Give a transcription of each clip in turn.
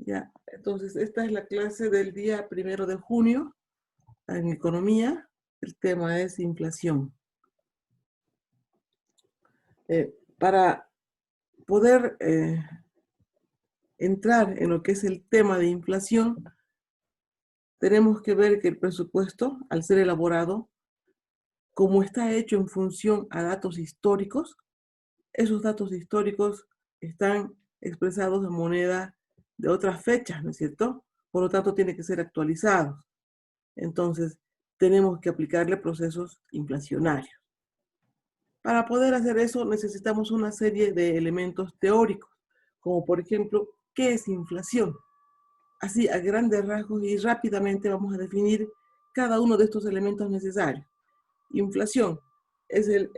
Ya, entonces esta es la clase del día 1 de junio en economía. El tema es inflación. Para poder entrar en lo que es el tema de inflación, tenemos que ver que el presupuesto, al ser elaborado, como está hecho en función a datos históricos, esos datos históricos están expresados en moneda de otras fechas, ¿no es cierto? Por lo tanto, tiene que ser actualizados. Entonces, tenemos que aplicarle procesos inflacionarios. Para poder hacer eso, necesitamos una serie de elementos teóricos, como por ejemplo, ¿qué es inflación? Así, a grandes rasgos y rápidamente vamos a definir cada uno de estos elementos necesarios. Inflación es el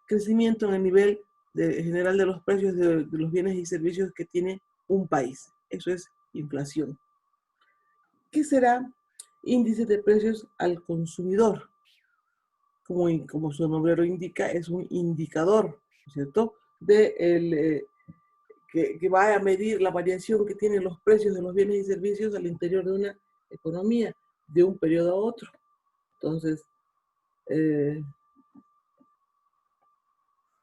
crecimiento en el nivel general de los precios de los bienes y servicios que tiene un país. Eso es inflación. ¿Qué será índice de precios al consumidor? Como su nombre lo indica, es un indicador, ¿cierto? Que va a medir la variación que tienen los precios de los bienes y servicios al interior de una economía, de un periodo a otro. Entonces,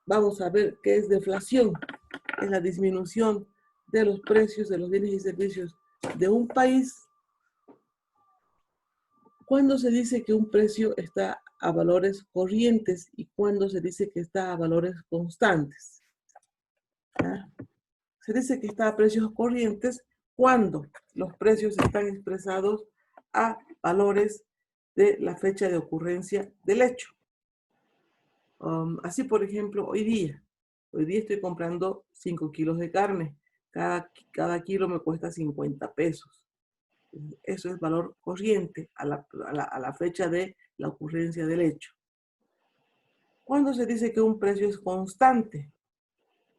vamos a ver qué es deflación. Es la disminución de los precios de los bienes y servicios de un país. ¿Cuándo se dice que un precio está a valores corrientes y cuándo se dice que está a valores constantes? ¿Ah? Se dice que está a precios corrientes cuando los precios están expresados a valores de la fecha de ocurrencia del hecho. Así, por ejemplo, hoy día estoy comprando 5 kilos de carne. Cada kilo me cuesta 50 pesos. Eso es valor corriente a la fecha de la ocurrencia del hecho. ¿Cuándo se dice que un precio es constante?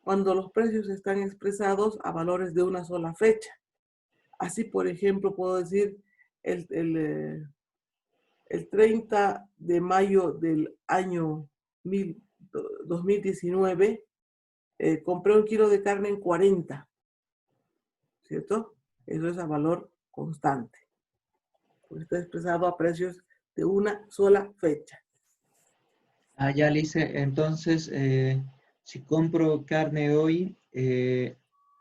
Cuando los precios están expresados a valores de una sola fecha. Así, por ejemplo, puedo decir el 30 de mayo del año 2019, compré un kilo de carne en 40, ¿cierto? Eso es a valor constante. Porque está expresado a precios de una sola fecha. Ah, ya, Lice. Entonces, si compro carne hoy,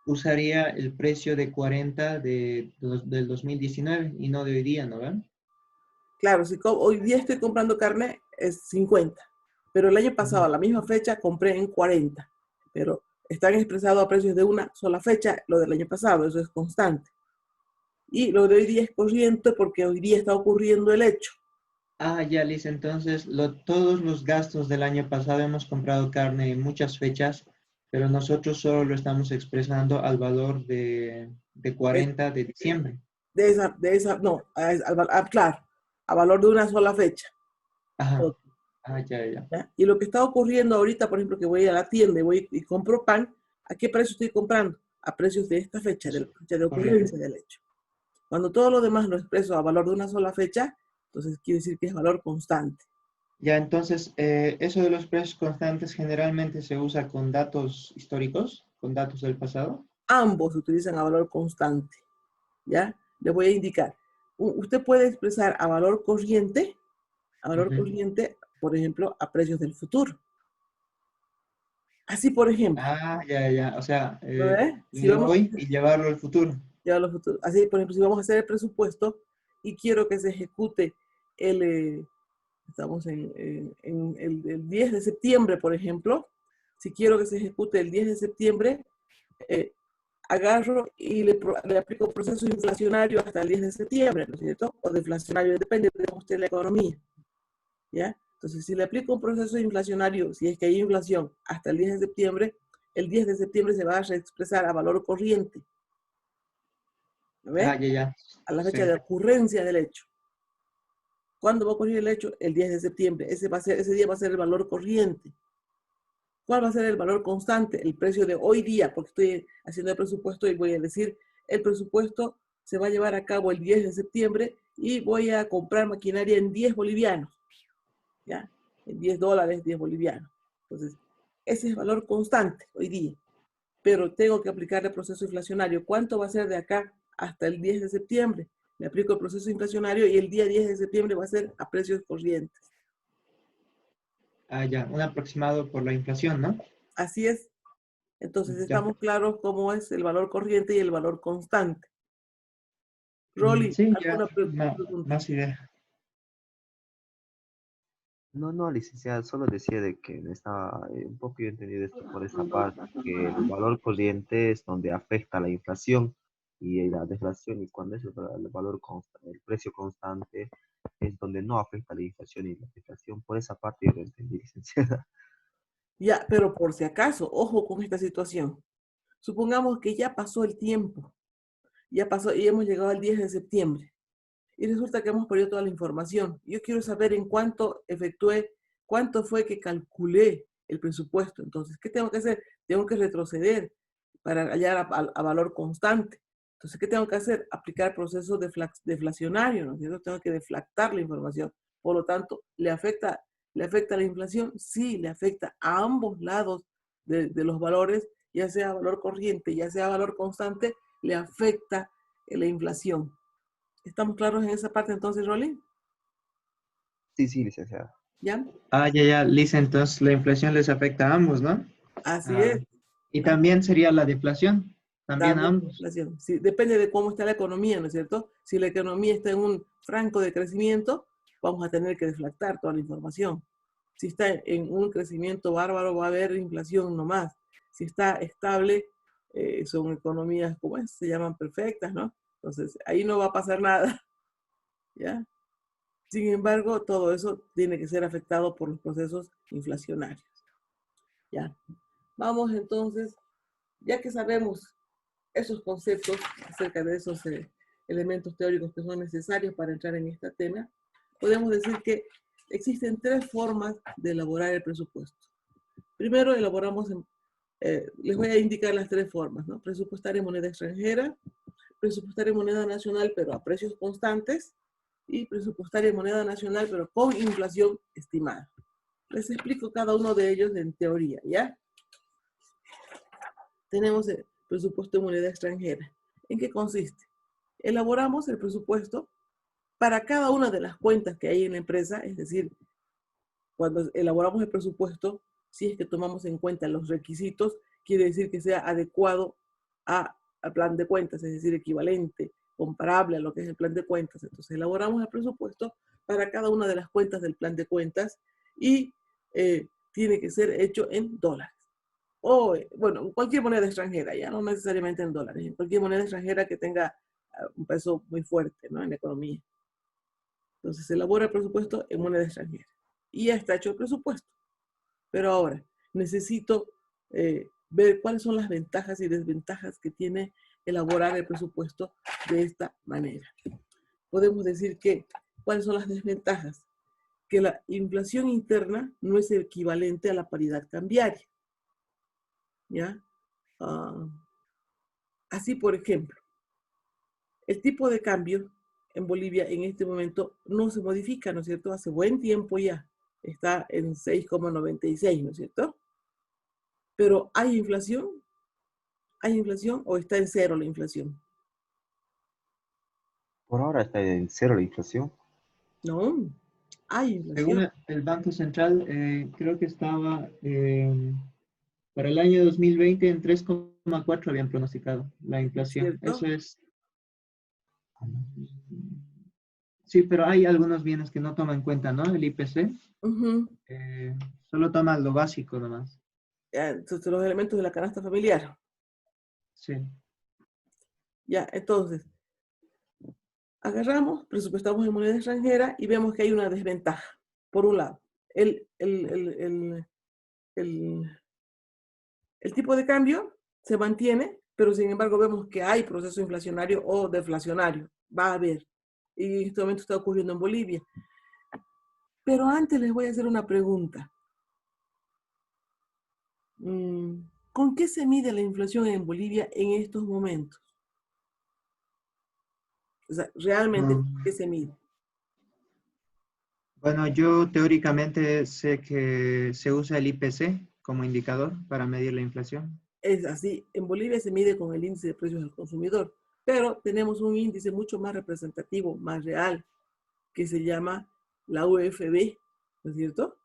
usaría el precio de 40 del 2019 y no de hoy día, ¿no ven? Claro, si hoy día estoy comprando carne es 50, pero el año pasado a la misma fecha compré en 40, pero están expresados a precios de una sola fecha, lo del año pasado, eso es constante. Y lo de hoy día es corriente porque hoy día está ocurriendo el hecho. Ah, ya, Lice. Entonces, todos los gastos del año pasado hemos comprado carne en muchas fechas, pero nosotros solo lo estamos expresando al valor de 40 de diciembre. No, claro, a valor de una sola fecha. Ajá. Ah, ya, ya. ¿Ya? Y lo que está ocurriendo ahorita, por ejemplo, que voy a la tienda y voy y compro pan, ¿a qué precio estoy comprando? A precios de esta fecha, de la fecha de Correcto. ocurrencia del hecho. Cuando todo lo demás lo expreso a valor de una sola fecha, entonces quiere decir que es valor constante. Ya, entonces, eso de los precios constantes generalmente se usa con datos históricos, con datos del pasado. Ambos se utilizan a valor constante. ¿Ya? Les voy a indicar. Usted puede expresar a valor Ujú. corriente, por ejemplo, a precios del futuro. Así, por ejemplo, Ah, ya, ya. O sea, ¿no? Si de vamos hoy y llevarlo al futuro. así, por ejemplo, si vamos a hacer el presupuesto y quiero que se ejecute estamos en el 10 de septiembre, por ejemplo, si quiero que se ejecute el 10 de septiembre, eh, agarro y le aplico un proceso inflacionario hasta el 10 de septiembre, ¿no es cierto? O deflacionario, depende de cómo esté la economía, ¿ya? Entonces, si le aplico un proceso inflacionario, si es que hay inflación hasta el 10 de septiembre, el 10 de septiembre se va a reexpresar a valor corriente, ¿no Ah, ve? ya, ya. A la fecha Sí. de ocurrencia del hecho. ¿Cuándo va a ocurrir el hecho? El 10 de septiembre. Ese día va a ser el valor corriente. ¿Cuál va a ser el valor constante? El precio de hoy día, porque estoy haciendo el presupuesto y voy a decir, el presupuesto se va a llevar a cabo el 10 de septiembre y voy a comprar maquinaria en 10 bolivianos, ¿ya? En $10, 10 bolivianos. Entonces, ese es el valor constante hoy día. pero tengo que aplicar el proceso inflacionario. ¿Cuánto va a ser de acá hasta el 10 de septiembre? Le aplico el proceso inflacionario y el día 10 de septiembre va a ser a precios corrientes. Ah, ya, un aproximado por la inflación, ¿no? Así es. Entonces Ya. estamos claros cómo es el valor corriente y el valor constante. Rolly, Sí, ya, ¿alguna pregunta? más idea. No, no, licenciada, solo decía de que me estaba un poco yo entendido esto por esa parte, que el valor corriente es donde afecta la inflación y la deflación, y cuando es el valor constante, el precio constante, es donde no afecta la inflación y la deflación. Por esa parte yo lo entendí, licenciada. Ya, pero por si acaso, ojo con esta situación. Supongamos que ya pasó el tiempo, ya pasó y hemos llegado al 10 de septiembre. Y resulta que hemos perdido toda la información. Yo quiero saber en cuánto efectué, cuánto fue que calculé el presupuesto. Entonces, ¿qué tengo que hacer? Tengo que retroceder para hallar a valor constante. Entonces, ¿qué tengo que hacer? Aplicar procesos deflacionarios, ¿no es cierto? Tengo que deflactar la información. Por lo tanto, ¿le afecta la inflación? Sí, le afecta a ambos lados de los valores, ya sea valor corriente, ya sea valor constante, le afecta la inflación. ¿Estamos claros en esa parte entonces, Rolly? Sí, sí, licenciada. ¿Ya? Ah, ya, Lisa, entonces la inflación les afecta a ambos, ¿no? Así Ah, es. y también sería la deflación, también a También la ambos. inflación. Sí, depende de cómo está la economía, ¿no es cierto? Si la economía está en un franco de crecimiento, vamos a tener que deflactar toda la información. Si está en un crecimiento bárbaro, va a haber inflación nomás. Si está estable, son economías, ¿cómo es? Se llaman perfectas, ¿no? Entonces, ahí no va a pasar nada, ¿ya? Sin embargo, todo eso tiene que ser afectado por los procesos inflacionarios, ¿ya? Vamos entonces, ya que sabemos esos conceptos acerca de esos elementos teóricos que son necesarios para entrar en este tema, podemos decir que existen tres formas de elaborar el presupuesto. Primero, les voy a indicar las tres formas, ¿no? Presupuestar en moneda extranjera, presupuestar en moneda nacional pero a precios constantes y presupuestar en moneda nacional pero con inflación estimada. Les explico cada uno de ellos en teoría, ¿ya? Tenemos el presupuesto en moneda extranjera. ¿En qué consiste? Elaboramos el presupuesto para cada una de las cuentas que hay en la empresa, es decir, cuando elaboramos el presupuesto, si es que tomamos en cuenta los requisitos, quiere decir que sea adecuado al plan de cuentas, es decir, equivalente, comparable a lo que es el plan de cuentas. Entonces, elaboramos el presupuesto para cada una de las cuentas del plan de cuentas y tiene que ser hecho en dólares. O, bueno, en cualquier moneda extranjera, ya no necesariamente en dólares, en cualquier moneda extranjera que tenga un peso muy fuerte, ¿no? En la economía. Entonces, se elabora el presupuesto en moneda extranjera. Y ya está hecho el presupuesto. Pero ahora, necesito ver cuáles son las ventajas y desventajas que tiene elaborar el presupuesto de esta manera. Podemos decir que, ¿cuáles son las desventajas? Que la inflación interna no es equivalente a la paridad cambiaria. ¿Ya? Así, por ejemplo, el tipo de cambio en Bolivia en este momento no se modifica, ¿no es cierto? Hace buen tiempo ya está en 6,96, ¿no es cierto? Pero ¿hay inflación o está en cero la inflación? Por ahora está en cero la inflación. No, hay Según inflación, el Banco Central, creo que estaba para el año 2020 en 3,4 habían pronosticado la ¿no es inflación. Eso cierto? es, sí, pero hay algunos bienes que no toman en cuenta, ¿no? El IPC, Ujú. eh, solo toma lo básico nomás. Entonces, los elementos de la canasta familiar. Sí. Ya, entonces, agarramos, presupuestamos en moneda extranjera y vemos que hay una desventaja. Por un lado, el, el, el, el, el, el tipo de cambio se mantiene, pero sin embargo vemos que hay proceso inflacionario o deflacionario. Va a haber. Y en este momento está ocurriendo en Bolivia. Pero antes les voy a hacer una pregunta. ¿Con qué se mide la inflación en Bolivia en estos momentos? O sea, realmente, ¿con Mm, qué se mide? Bueno, yo teóricamente sé que se usa el IPC como indicador para medir la inflación. es así. En Bolivia se mide con el índice de precios al consumidor, pero tenemos un índice mucho más representativo, más real, que se llama la UFB, ¿no es cierto?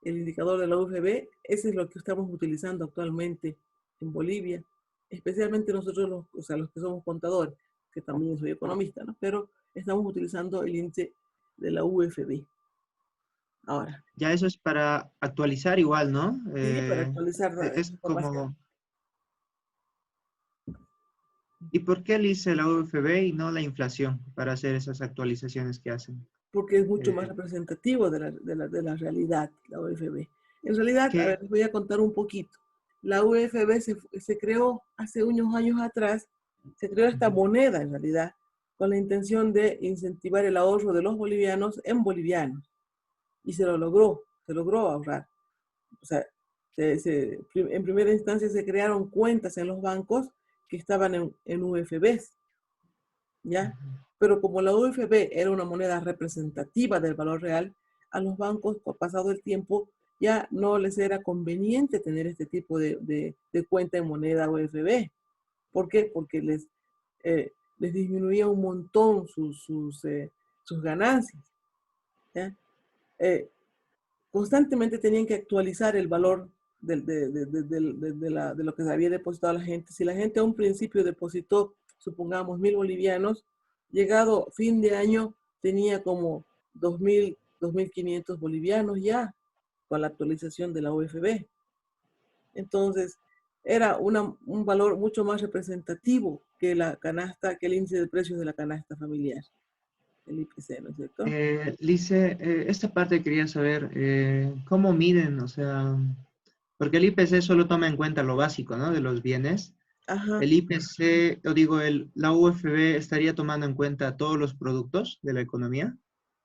El indicador de la UFB, ese es lo que estamos utilizando actualmente en Bolivia, especialmente nosotros, o sea, los que somos contadores, que también soy economista, ¿no? Pero estamos utilizando el índice de la UFB. Ahora, Ya eso es para actualizar igual, ¿no? sí, para actualizar la Es información, como, ¿y por qué elige la UFB y no la inflación para hacer esas actualizaciones que hacen? porque es mucho más Eh, representativo de la realidad, la UFB. En realidad, a ¿Qué? ver, les voy a contar un poquito. La UFB se creó hace unos años atrás, se creó esta Ujú. moneda en realidad, con la intención de incentivar el ahorro de los bolivianos en bolivianos. Y se logró ahorrar. O sea, en primera instancia se crearon cuentas en los bancos que estaban en UFBs, ¿ya? Pero como la UFB era una moneda representativa del valor real, a los bancos, pasado el tiempo, ya no les era conveniente tener este tipo de cuenta en moneda UFB. ¿Por qué? Porque les disminuía un montón sus ganancias, ¿ya? Eh, Constantemente tenían que actualizar el valor de lo que se había depositado la gente. Si la gente a un principio depositó, supongamos, 1.000 bolivianos, llegado fin de año tenía como 2.000, 2.500 bolivianos ya con la actualización de la UFB. Entonces, era un valor mucho más representativo que la canasta, que el índice de precios de la canasta familiar, el IPC, ¿no es cierto? Lice, esta parte quería saber, ¿cómo miden? O sea, porque el IPC solo toma en cuenta lo básico, ¿no? De los bienes. Ajá. El IPC, o digo, la UFB estaría tomando en cuenta todos los productos de la economía.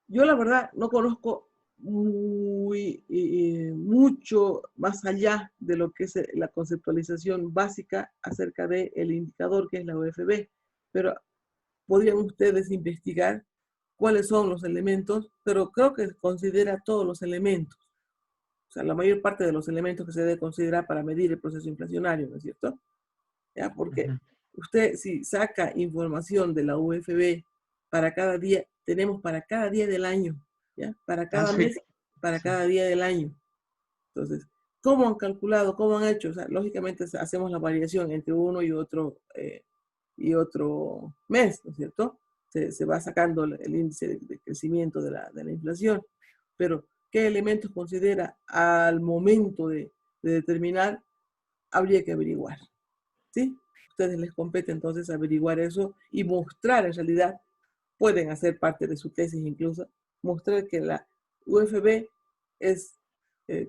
Yo la verdad no conozco mucho más allá de lo que es la conceptualización básica acerca del indicador que es la UFB, pero podrían ustedes investigar cuáles son los elementos, pero creo que considera todos los elementos, o sea, la mayor parte de los elementos que se debe considerar para medir el proceso inflacionario, ¿no es cierto? ¿Ya? Porque Ujú. usted si saca información de la UFB para cada día, tenemos para cada día del año, ¿ya? Para Ah, cada sí, mes, para sí. cada día del año. Entonces, ¿cómo han calculado? ¿Cómo han hecho? O sea, lógicamente hacemos la variación entre uno y otro mes, ¿no es cierto? Se va sacando el índice de crecimiento de la inflación. Pero, ¿qué elementos considera al momento de determinar? Habría que averiguar. ¿Sí? A ustedes les compete entonces averiguar eso y mostrar en realidad, pueden hacer parte de su tesis incluso, mostrar que la UFB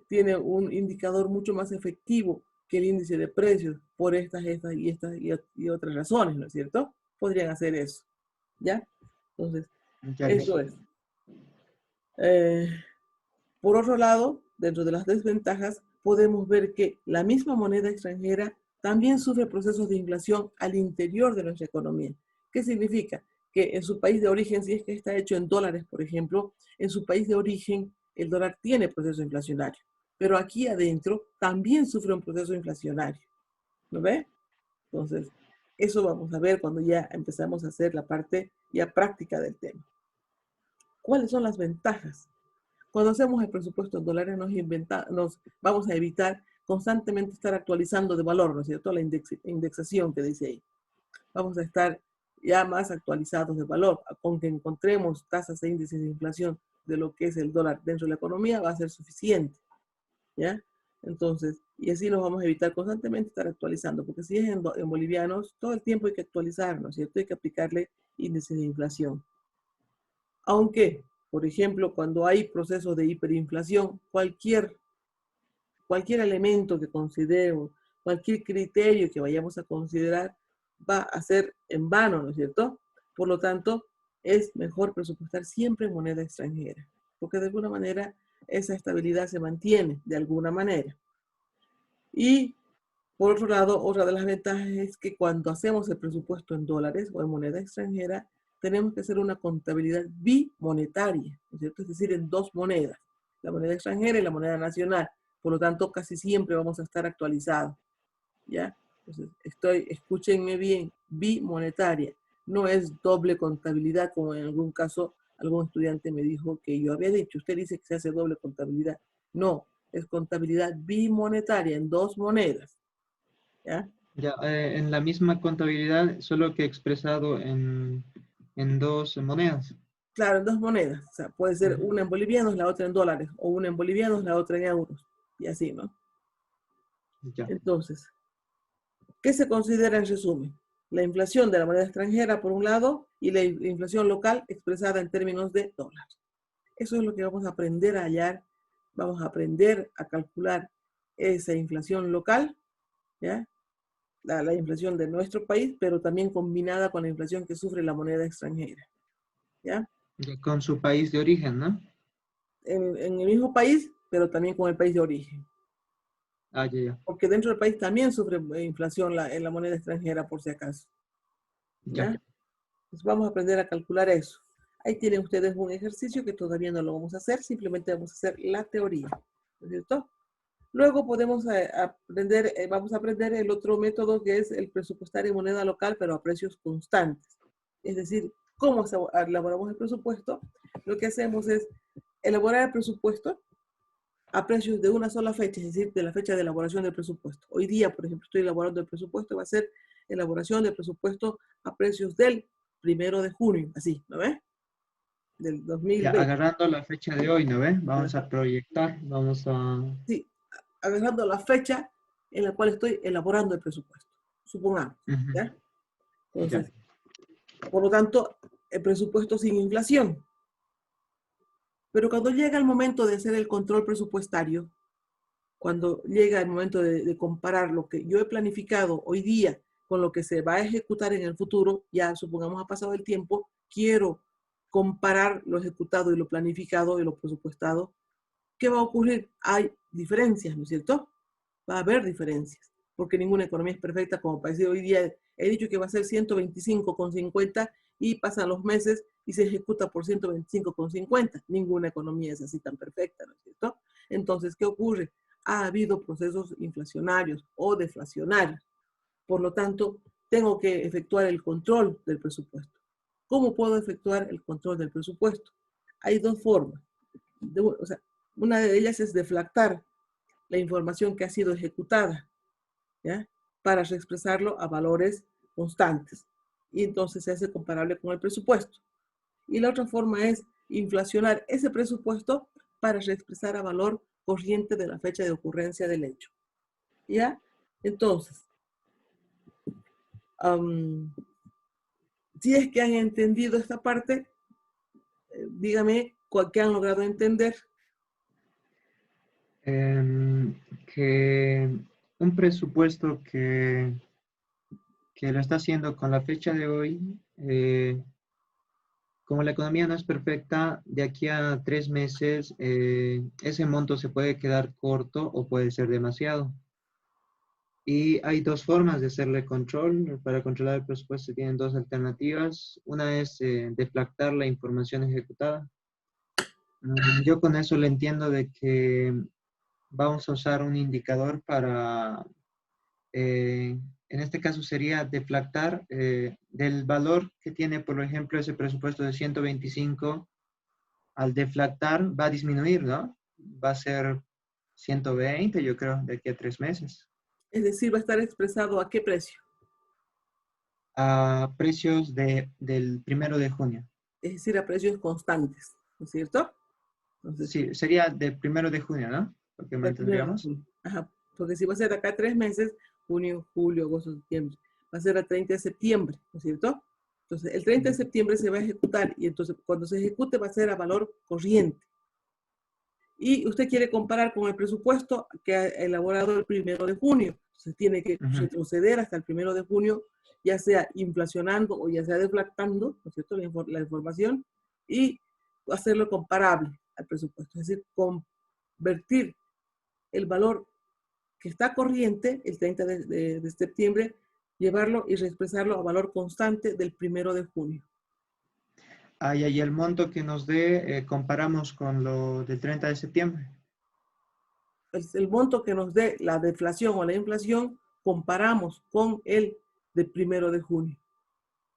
tiene un indicador mucho más efectivo que el índice de precios por y otras razones, ¿no es cierto? Podrían hacer eso, ¿ya? Entonces, Ya eso listo. es. Eh, por otro lado, dentro de las desventajas, podemos ver que la misma moneda extranjera también sufre procesos de inflación al interior de nuestra economía. ¿Qué significa? Que en su país de origen, si es que está hecho en dólares, por ejemplo, en su país de origen el dólar tiene proceso inflacionario, pero aquí adentro también sufre un proceso inflacionario. ¿No ve? Entonces, eso vamos a ver cuando ya empezamos a hacer la parte ya práctica del tema. ¿Cuáles son las ventajas? Cuando hacemos el presupuesto en dólares nos vamos a evitar constantemente estar actualizando de valor, ¿no es cierto? La indexación que dice ahí. Vamos a estar ya más actualizados de valor. Con que encontremos tasas e índices de inflación de lo que es el dólar dentro de la economía va a ser suficiente, ¿ya? Entonces, y así nos vamos a evitar constantemente estar actualizando, porque si es en bolivianos, todo el tiempo hay que actualizar, ¿no es cierto? Hay que aplicarle índices de inflación. Aunque, por ejemplo, cuando hay procesos de hiperinflación, cualquier elemento que consideremos, cualquier criterio que vayamos a considerar, va a ser en vano, ¿no es cierto? Por lo tanto, es mejor presupuestar siempre en moneda extranjera, porque de alguna manera esa estabilidad se mantiene, de alguna manera. Y por otro lado, otra de las ventajas es que cuando hacemos el presupuesto en dólares o en moneda extranjera, tenemos que hacer una contabilidad bimonetaria, ¿no es cierto? Es decir, en dos monedas, la moneda extranjera y la moneda nacional. Por lo tanto, casi siempre vamos a estar actualizados. ¿ya? Entonces, escúchenme bien, bimonetaria. No es doble contabilidad, como en algún caso algún estudiante me dijo que yo había dicho. Usted dice que se hace doble contabilidad. No, es contabilidad bimonetaria, en dos monedas, ¿ya? Ya, en la misma contabilidad, solo que expresado en dos monedas. Claro, en dos monedas. O sea, puede ser Ujú. una en bolivianos, la otra en dólares, o una en bolivianos, la otra en euros, y así, ¿no? Ya, Entonces, ¿qué se considera en resumen? La inflación de la moneda extranjera, por un lado, y la inflación local expresada en términos de dólares. Eso es lo que vamos a aprender a hallar. Vamos a aprender a calcular esa inflación local, ¿ya? La inflación de nuestro país, pero también combinada con la inflación que sufre la moneda extranjera, ¿ya? ya con su país de origen, ¿no? En el mismo país, pero también con el país de origen. Ah, ya, ya, Porque dentro del país también sufre inflación en la moneda extranjera, por si acaso, ya. ¿ya? Pues vamos a aprender a calcular eso. Ahí tienen ustedes un ejercicio que todavía no lo vamos a hacer, simplemente vamos a hacer la teoría, ¿no es cierto? Luego podemos aprender, vamos a aprender el otro método que es el presupuestar en moneda local, pero a precios constantes. Es decir, ¿cómo elaboramos el presupuesto? Lo que hacemos es elaborar el presupuesto a precios de una sola fecha, es decir, de la fecha de elaboración del presupuesto. Hoy día, por ejemplo, estoy elaborando el presupuesto, va a ser elaboración del presupuesto a precios del 1 de junio, así, ¿no ves? Del Ya, 2020. agarrando la fecha de hoy, ¿no ve? Vamos a proyectar, vamos a... Sí, agarrando la fecha en la cual estoy elaborando el presupuesto, supongamos, Ujú, ¿ya? ya, Entonces, por lo tanto, el presupuesto sin inflación. Pero cuando llega el momento de hacer el control presupuestario, cuando llega el momento de comparar lo que yo he planificado hoy día con lo que se va a ejecutar en el futuro, ya supongamos ha pasado el tiempo, quiero comparar lo ejecutado y lo planificado y lo presupuestado. ¿Qué va a ocurrir? Hay diferencias, ¿no es cierto? Va a haber diferencias, porque ninguna economía es perfecta, como para decir hoy día he dicho que va a ser 125,50 y pasan los meses y se ejecuta por 125,50. Ninguna economía es así tan perfecta, ¿no es cierto? Entonces, ¿qué ocurre? Ha habido procesos inflacionarios o deflacionarios. Por lo tanto, tengo que efectuar el control del presupuesto. ¿Cómo puedo efectuar el control del presupuesto? Hay dos formas. O sea, una de ellas es deflactar la información que ha sido ejecutada, ¿ya? Para reexpresarlo a valores constantes. Y entonces se hace comparable con el presupuesto. Y la otra forma es inflacionar ese presupuesto para reexpresar a valor corriente de la fecha de ocurrencia del hecho. ¿Ya? Entonces, si es que han entendido esta parte, dígame qué han logrado entender. Que un presupuesto que lo está haciendo con la fecha de hoy, como la economía no es perfecta, de aquí a 3 meses ese monto se puede quedar corto o puede ser demasiado. Y hay dos formas de hacerle control. Para controlar el presupuesto tienen dos alternativas. Una es deflactar la información ejecutada. Yo con eso le entiendo de que vamos a usar un indicador para, en este caso sería deflactar del valor que tiene, por ejemplo, ese presupuesto de 125, al deflactar va a disminuir, ¿no? Va a ser 120, yo creo, de aquí a 3 meses. Es decir, va a estar expresado a qué precio. A precios del 1 de junio. Es decir, a precios constantes, ¿no es cierto? Entonces, Sí, sería del 1 de junio, ¿no? Porque del 1 de mantendríamos. junio. Ajá, porque si va a ser acá 3 meses, junio, julio, agosto, septiembre, va a ser el 30 de septiembre, ¿no es cierto? Entonces, el 30 de septiembre se va a ejecutar y entonces cuando se ejecute va a ser a valor corriente. Y usted quiere comparar con el presupuesto que ha elaborado el 1 de junio. Entonces, tiene que Ujú. retroceder hasta el 1 de junio, ya sea inflacionando o ya sea deflactando, ¿no es cierto?, la información y hacerlo comparable al presupuesto. Es decir, convertir el valor que está corriente el 30 de septiembre, llevarlo y reexpresarlo a valor constante del 1 de junio. Ah, y el monto que nos dé, comparamos con lo del 30 de septiembre. El monto que nos dé la deflación o la inflación comparamos con el del 1 de junio.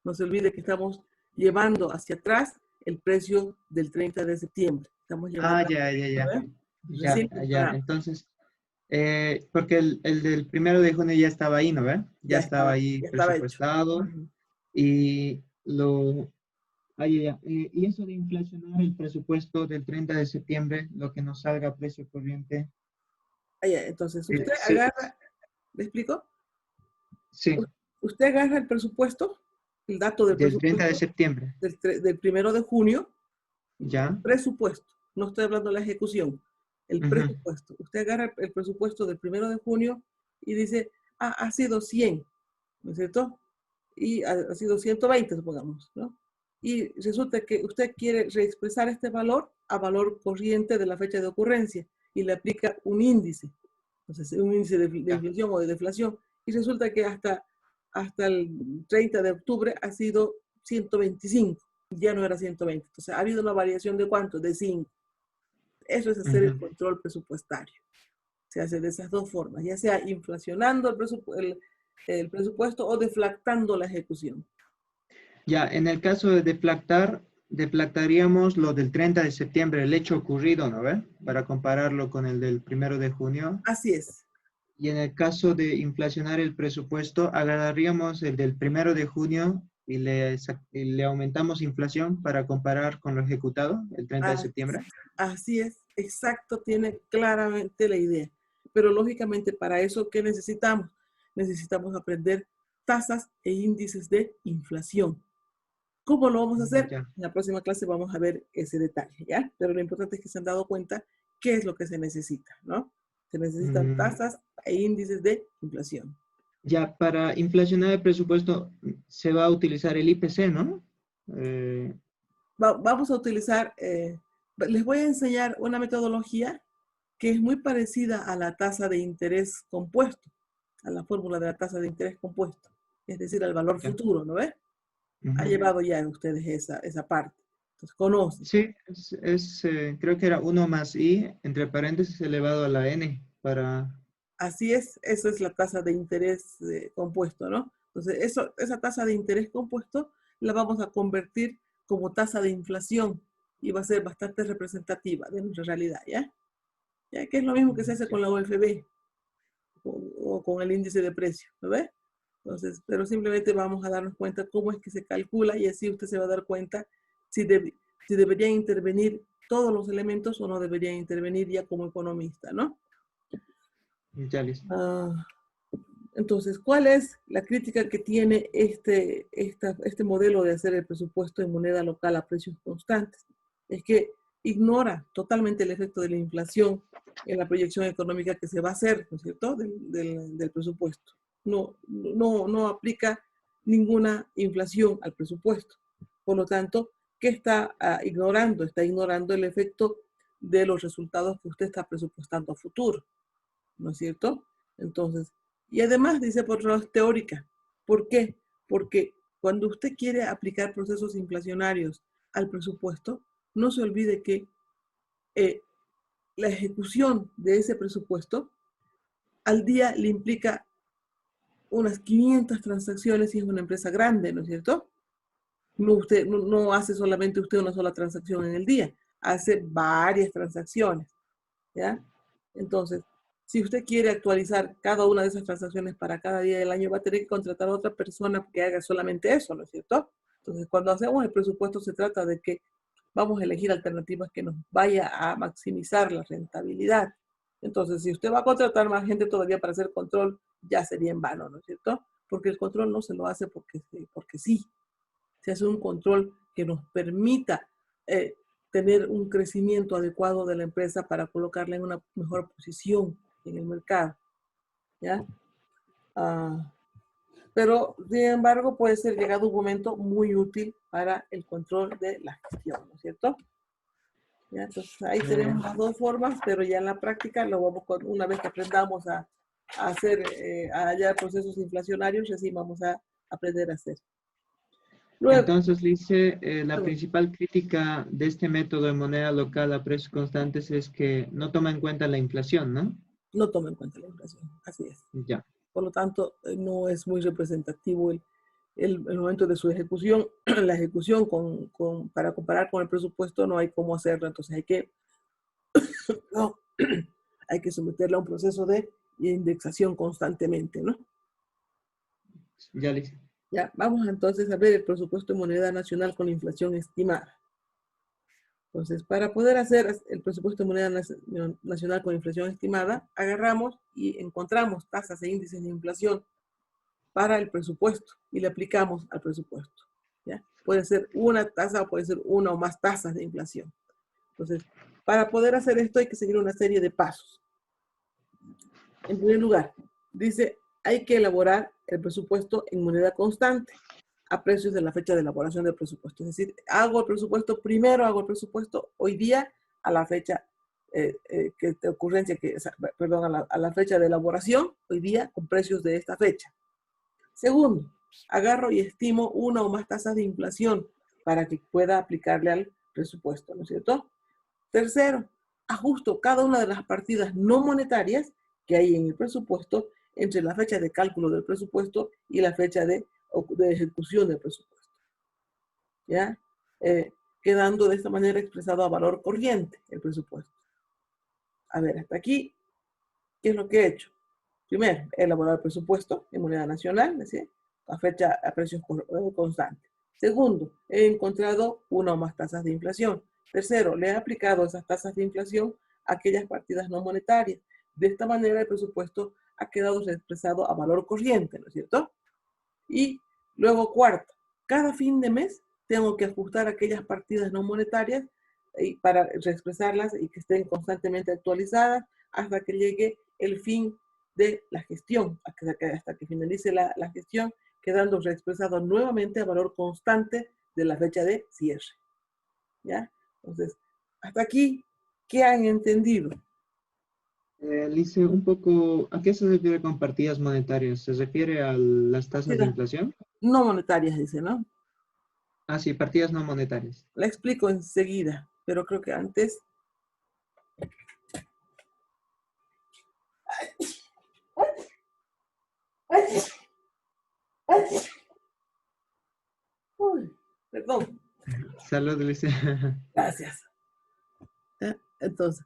No se olvide que estamos llevando hacia atrás el precio del 30 de septiembre. Estamos llevando Ya. comparamos. Entonces, porque el del 1 de junio ya estaba ahí, ¿no ve? Ya estaba ahí ya estaba hecho. presupuestado y lo... y eso de inflacionar el presupuesto del 30 de septiembre, lo que nos salga a precio corriente. Entonces, usted Sí. agarra, ¿le explico? Sí, Usted agarra el presupuesto, el dato del del presupuesto 30 de septiembre. del 1 de junio, Ya. presupuesto, no estoy hablando de la ejecución, el presupuesto. Usted agarra el presupuesto del 1 de junio y dice, ha sido 100, ¿no es cierto? Y ha sido 120, supongamos, ¿no? Y resulta que usted quiere reexpresar este valor a valor corriente de la fecha de ocurrencia y le aplica un índice, entonces un índice de inflación o de deflación, y resulta que hasta el 30 de octubre ha sido 125, ya no era 120, entonces ha habido una variación de ¿cuánto? De 5. Eso es hacer el control presupuestario. Se hace de esas dos formas, ya sea inflacionando el presupuesto o deflactando la ejecución. Ya, en el caso de deflactaríamos lo del 30 de septiembre, el hecho ocurrido, ¿no ve? Para compararlo con el del 1 de junio. Así es. Y en el caso de inflacionar el presupuesto, agarraríamos el del 1 de junio y le aumentamos inflación para comparar con lo ejecutado el 30 de septiembre. Así es, exacto, tiene claramente la idea. Pero lógicamente para eso, ¿qué necesitamos? Necesitamos aprender tasas e índices de inflación. ¿Cómo lo vamos a hacer? Ya. En la próxima clase vamos a ver ese detalle, ¿ya? Pero lo importante es que se han dado cuenta qué es lo que se necesita, ¿no? Se necesitan tasas e índices de inflación. Ya, para inflacionar el presupuesto se va a utilizar el IPC, ¿no? Vamos a utilizar, les voy a enseñar una metodología que es muy parecida a la tasa de interés compuesto, a la fórmula de la tasa de interés compuesto, es decir, al valor futuro, ¿no ves? Ha llevado ya ustedes esa parte. Entonces, conocen. Sí, creo que era 1 más I, entre paréntesis, elevado a la N, para... Así es, eso es la tasa de interés compuesto, ¿no? Entonces, esa tasa de interés compuesto la vamos a convertir como tasa de inflación y va a ser bastante representativa de nuestra realidad, ¿ya? ¿Ya? Que es lo mismo que se hace con la OFB o con el índice de precio, ¿no ves? Entonces, pero simplemente vamos a darnos cuenta cómo es que se calcula y así usted se va a dar cuenta si deberían intervenir todos los elementos o no deberían intervenir ya como economista, ¿no? Ya listo. Entonces, ¿cuál es la crítica que tiene este modelo de hacer el presupuesto en moneda local a precios constantes? Es que ignora totalmente el efecto de la inflación en la proyección económica que se va a hacer, ¿no es cierto?, del presupuesto. No aplica ninguna inflación al presupuesto. Por lo tanto, ¿qué está ignorando? Está ignorando el efecto de los resultados que usted está presupuestando a futuro, ¿no es cierto? Entonces, y además dice por razones teóricas. ¿Por qué? Porque cuando usted quiere aplicar procesos inflacionarios al presupuesto, no se olvide que la ejecución de ese presupuesto al día le implica unas 500 transacciones y es una empresa grande, ¿no es cierto? No hace solamente usted una sola transacción en el día, hace varias transacciones, ¿ya? Entonces, si usted quiere actualizar cada una de esas transacciones para cada día del año, va a tener que contratar a otra persona que haga solamente eso, ¿no es cierto? Entonces, cuando hacemos el presupuesto se trata de que vamos a elegir alternativas que nos vaya a maximizar la rentabilidad. Entonces, si usted va a contratar más gente todavía para hacer control, ya sería en vano, ¿no es cierto? Porque el control no se lo hace porque sí. Se hace un control que nos permita tener un crecimiento adecuado de la empresa para colocarla en una mejor posición en el mercado, ¿ya? Pero, sin embargo, puede ser llegado un momento muy útil para el control de la gestión, ¿no es cierto? ¿Ya? Entonces, ahí tenemos las dos formas, pero ya en la práctica, una vez que aprendamos a hacer, a hallar procesos inflacionarios, recién vamos a aprender a hacer. Luego, entonces, dice, la principal crítica de este método de moneda local a precios constantes es que no toma en cuenta la inflación, ¿no? No toma en cuenta la inflación, así es. Ya. Por lo tanto, no es muy representativo el momento de su ejecución. La ejecución para comparar con el presupuesto no hay cómo hacerlo, entonces no, hay que someterla a un proceso de indexación constantemente, ¿no? Ya, Alicia. Ya, vamos entonces a ver el presupuesto de moneda nacional con inflación estimada. Entonces, para poder hacer el presupuesto de moneda nacional con inflación estimada, agarramos y encontramos tasas e índices de inflación para el presupuesto y le aplicamos al presupuesto. ¿Ya? Puede ser una tasa o puede ser una o más tasas de inflación. Entonces, para poder hacer esto hay que seguir una serie de pasos. En primer lugar, dice, hay que elaborar el presupuesto en moneda constante a precios de la fecha de elaboración del presupuesto. Es decir, hago el presupuesto hoy día a la fecha de ocurrencia, a la fecha de elaboración, hoy día con precios de esta fecha. Segundo, agarro y estimo una o más tasas de inflación para que pueda aplicarle al presupuesto, ¿no es cierto? Tercero, ajusto cada una de las partidas no monetarias que hay en el presupuesto entre la fecha de cálculo del presupuesto y la fecha de ejecución del presupuesto. ¿Ya? Quedando de esta manera expresado a valor corriente el presupuesto. A ver, hasta aquí, ¿qué es lo que he hecho? Primero, elaborar el presupuesto en moneda nacional, es decir, a fecha, a precios constantes. Segundo, he encontrado una o más tasas de inflación. Tercero, le he aplicado esas tasas de inflación a aquellas partidas no monetarias. De esta manera, el presupuesto ha quedado expresado a valor corriente, ¿no es cierto? Y luego, cuarto, cada fin de mes tengo que ajustar aquellas partidas no monetarias para reexpresarlas y que estén constantemente actualizadas hasta que llegue el fin de la gestión, hasta que finalice la gestión, quedando reexpresado nuevamente a valor constante de la fecha de cierre. ¿Ya? Entonces, hasta aquí, ¿qué han entendido? Alicia, un poco, ¿a qué se refiere con partidas monetarias? ¿Se refiere a las tasas de Partidas inflación? no monetarias, dice, ¿no? Ah, sí, partidas no monetarias. La explico enseguida, pero creo que antes... Uy, perdón. Salud, Alicia. Gracias. Entonces,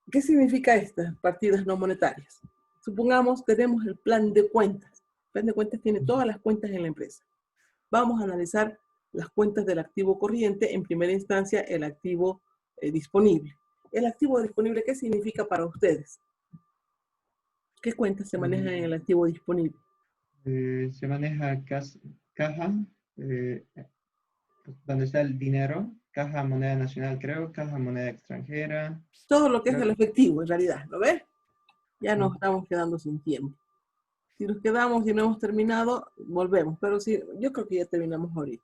¿qué significa estas partidas no monetarias? Supongamos tenemos el plan de cuentas. El plan de cuentas tiene todas las cuentas en la empresa. Vamos a analizar las cuentas del activo corriente, en primera instancia el activo disponible. El activo disponible, ¿qué significa para ustedes? ¿Qué cuentas se manejan en el activo disponible? Se maneja caja, donde está el dinero, caja moneda nacional, creo, caja moneda extranjera. Todo lo que es el efectivo, en realidad, ¿lo ves? Ya nos Mm. estamos quedando sin tiempo. Si nos quedamos y no hemos terminado, volvemos. Pero sí, yo creo que ya terminamos ahorita.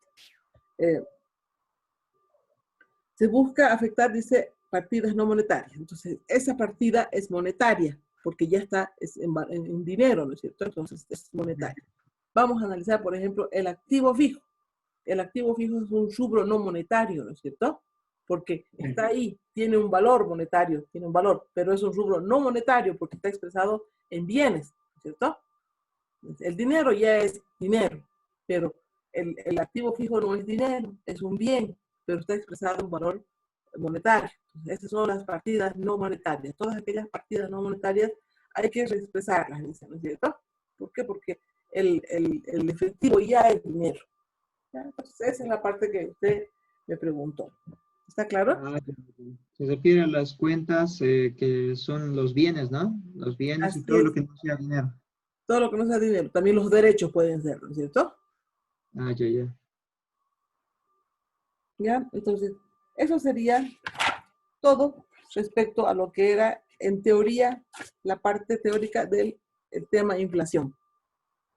Se busca afectar, dice, partidas no monetarias. Entonces, esa partida es monetaria, porque ya está en dinero, ¿no es cierto? Entonces, es monetaria. Vamos a analizar, por ejemplo, el activo fijo. El activo fijo es un rubro no monetario, ¿no es cierto? Porque está ahí, tiene un valor monetario, tiene un valor, pero es un rubro no monetario porque está expresado en bienes, ¿no es cierto? El dinero ya es dinero, pero el activo fijo no es dinero, es un bien, pero está expresado en valor monetario. Entonces, esas son las partidas no monetarias. Todas aquellas partidas no monetarias hay que reexpresarlas, ¿no es cierto? ¿Por qué? Porque el efectivo ya es dinero. ¿Ya? Entonces, esa es la parte que usted me preguntó. ¿Está claro? Ah, se refiere a las cuentas que son los bienes, ¿no? Los bienes y Así todo lo es. que no sea dinero. Todo lo que no sea dinero. También los derechos pueden ser, ¿no es cierto? Ah, ya. ¿Ya? Entonces, eso sería todo respecto a lo que era, en teoría, la parte teórica del tema inflación.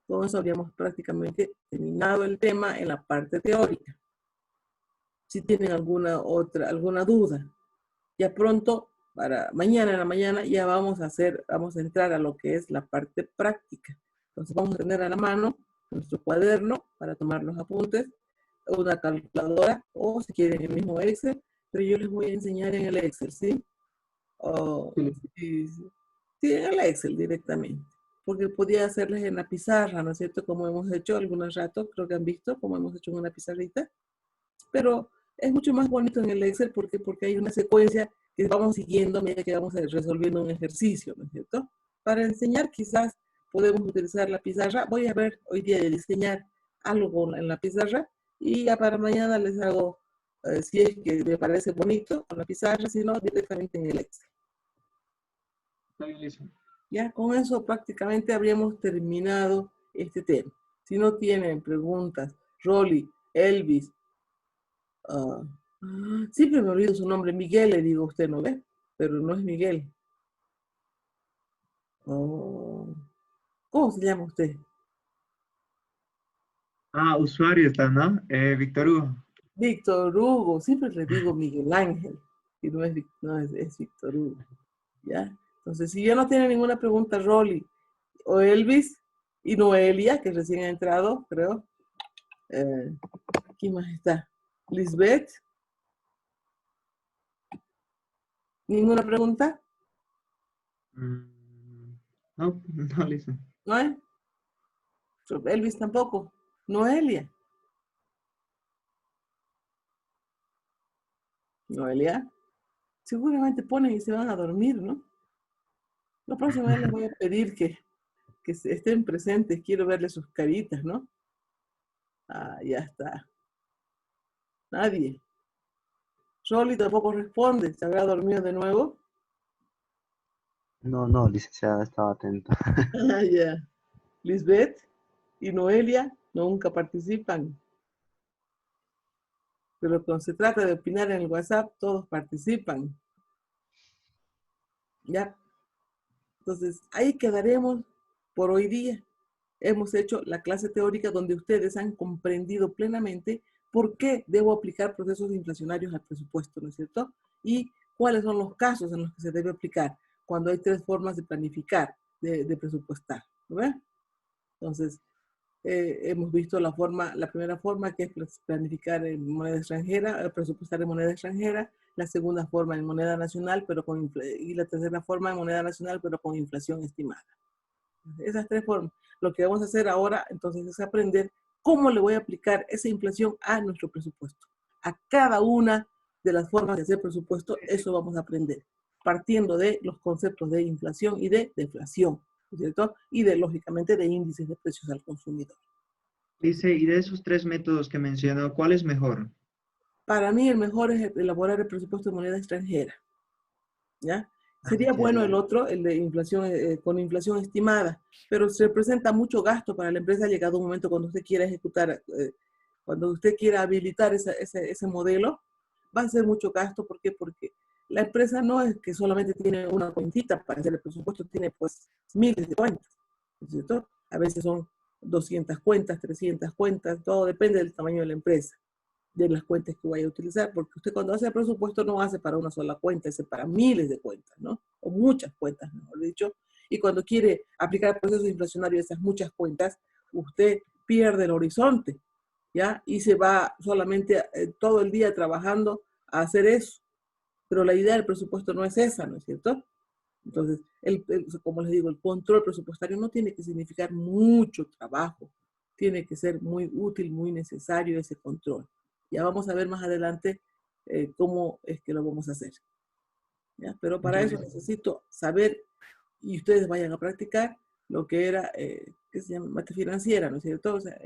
Con eso habríamos prácticamente terminado el tema en la parte teórica. Si tienen alguna duda, ya pronto, para mañana en la mañana, ya vamos a entrar a lo que es la parte práctica. Entonces vamos a tener a la mano nuestro cuaderno para tomar los apuntes, una calculadora o si quieren el mismo Excel, pero yo les voy a enseñar en el Excel, ¿sí? O, Sí. sí, en el Excel directamente. porque podía hacerles en la pizarra, ¿no es cierto? Como hemos hecho algunos ratos, creo que han visto cómo hemos hecho en una pizarrita, pero es mucho más bonito en el Excel porque hay una secuencia que vamos siguiendo a medida que vamos resolviendo un ejercicio, ¿no es cierto? Para enseñar quizás podemos utilizar la pizarra. Voy a ver hoy día de diseñar algo en la pizarra y ya para mañana les hago, si es que me parece bonito, con la pizarra, si no, directamente en el Excel. Está bien, Lisa. Ya con eso prácticamente habríamos terminado este tema. Si no tienen preguntas, Rolly, Elvis, siempre me olvido su nombre, Miguel le digo a usted, ¿no ve? Pero no es Miguel. Oh, ¿cómo se llama usted? Ah, usuario está, ¿no? Víctor Hugo. Víctor Hugo, siempre le digo Miguel Ángel, y no es, es Víctor Hugo, ¿ya? Entonces, si ya no tiene ninguna pregunta, Rolly, o Elvis, y Noelia, que recién ha entrado, creo. ¿Quién más está? Lisbeth. ¿Ninguna pregunta? No, no, Lisa. ¿No hay? Elvis tampoco. Noelia. Noelia. Seguramente ponen y se van a dormir, ¿no? La próxima vez les voy a pedir que estén presentes. Quiero verles sus caritas, ¿no? Ah, ya está. Nadie. Rolly tampoco responde. ¿Se habrá dormido de nuevo? No, no, licenciada, estaba atenta. Ah, ya. Lisbeth y Noelia nunca participan. Pero cuando se trata de opinar en el WhatsApp, todos participan. ¿Ya? Entonces, ahí quedaremos por hoy día. Hemos hecho la clase teórica donde ustedes han comprendido plenamente por qué debo aplicar procesos inflacionarios al presupuesto, ¿no es cierto? Y cuáles son los casos en los que se debe aplicar cuando hay tres formas de planificar, de presupuestar, ¿no ven? Entonces, hemos visto la primera forma que es planificar en moneda extranjera, presupuestar en moneda extranjera, la segunda forma en moneda nacional, y la tercera forma en moneda nacional, pero con inflación estimada. Esas tres formas. Lo que vamos a hacer ahora, entonces, es aprender cómo le voy a aplicar esa inflación a nuestro presupuesto. A cada una de las formas de hacer presupuesto, eso vamos a aprender, partiendo de los conceptos de inflación y de deflación, ¿cierto? Y lógicamente, de índices de precios al consumidor. Dice, y de esos tres métodos que mencionó, ¿cuál es mejor? Para mí, el mejor es elaborar el presupuesto de moneda extranjera, ¿ya? Sería Ya, bueno ya. el otro, el de inflación, con inflación estimada, pero se representa mucho gasto para la empresa llegado un momento cuando usted quiera ejecutar, cuando usted quiera habilitar ese modelo, va a ser mucho gasto. ¿Por qué? Porque la empresa no es que solamente tiene una cuentita para hacer el presupuesto, tiene pues miles de cuentas, ¿no es cierto? A veces son 200 cuentas, 300 cuentas, todo depende del tamaño de la empresa, de las cuentas que vaya a utilizar, porque usted cuando hace el presupuesto no hace para una sola cuenta, hace para miles de cuentas, ¿no? O muchas cuentas, mejor dicho. Y cuando quiere aplicar el proceso inflacionario de esas muchas cuentas, usted pierde el horizonte, ¿ya? Y se va solamente todo el día trabajando a hacer eso. Pero la idea del presupuesto no es esa, ¿no es cierto? Entonces, como les digo, el control presupuestario no tiene que significar mucho trabajo, tiene que ser muy útil, muy necesario ese control. Ya vamos a ver más adelante cómo es que lo vamos a hacer. ¿Ya? Pero para Ya, eso necesito saber, y ustedes vayan a practicar lo que era, ¿qué se llama? Mate financiera, ¿no es cierto? O sea,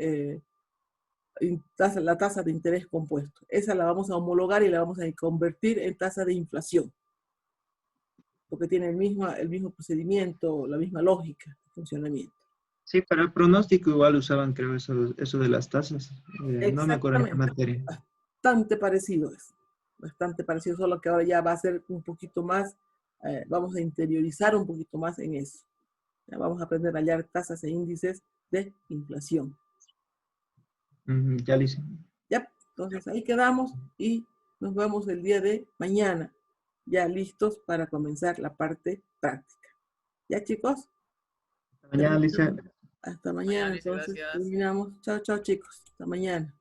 la tasa de interés compuesto. Esa la vamos a homologar y la vamos a convertir en tasa de inflación, porque tiene el mismo procedimiento, la misma lógica de funcionamiento. sí, para el pronóstico igual usaban, creo, eso de las tasas. No me acuerdo en qué Exactamente, materia. bastante parecido es, bastante parecido, solo que ahora ya va a ser un poquito más, vamos a interiorizar un poquito más en eso. Ya vamos a aprender a hallar tasas e índices de inflación. Ya, Lisa. Ya, entonces ahí quedamos y nos vemos el día de mañana, ya listos para comenzar la parte práctica. ¿Ya, chicos? Hasta mañana, Lisa. Hasta mañana, entonces terminamos. Chao, chao, chicos. Hasta mañana.